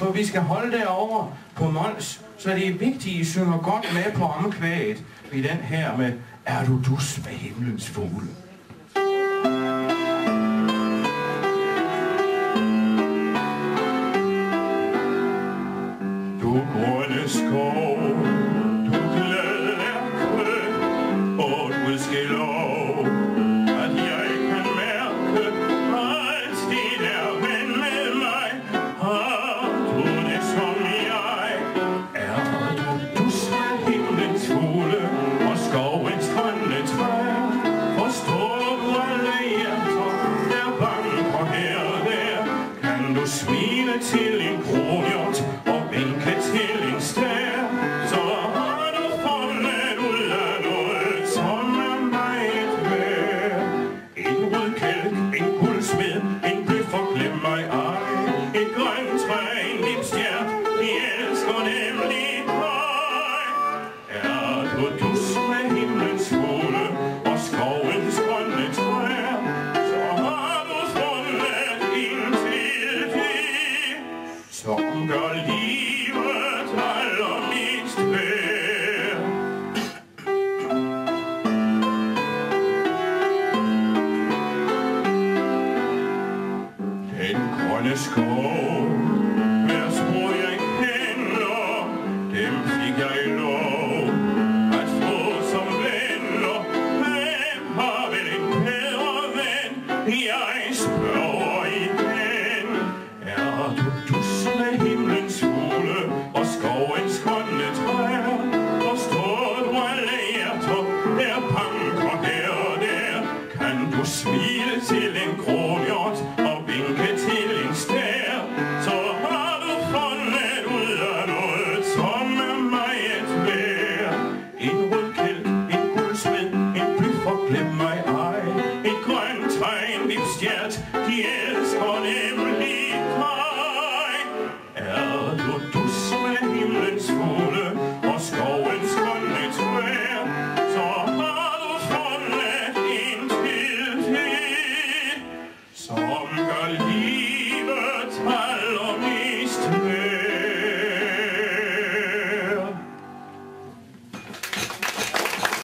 For vi skal holde derovre på Mols, så det er vigtigt, at I synger godt med på omkvædet i den her med Er du dus med himlens fugle? Du grønne skov, du glade ærke, og du skal lov, at jeg kan mærke, at din er ven med mig. Har du det som jeg? Er du dus med himlens fugle og skovens grønne træer? Forstår du alle hjerter, der banker her og der? Kan du smile til en kronhjort og vinke til en stær? Så har du fundet ud af noget, som er meget værd. En rød kælk, en guldsmed, en bøf og glem mig ej. Et grønt træ, en lipstjert, de elsker nemlig dig. Er du dus med himlens fugle og skovens grønne træer? Så har du fundet en til det, som gør livet allermest værd. Den grønne skov, hver spor jeg kender, dem fik jeg lov at få som venner. Hvem har vel en bedre ven? Jeg spørger igen. Er du dus med himlens fugle og skovens grønne træer? Forstår du alle hjerter, der banker her og der? Kan du smile til en kronhjort og vinke til en stær? Så har du fundet ud af noget, som er meget værd. En rød kælk, en guldsmed, en bøf og glem mig ej. Et grønt træ, en lipstjert, de elsker nemlig dig. Er du dus med himlens fugle og skovens grønne træer? Så har du fundet en til det, som gør livet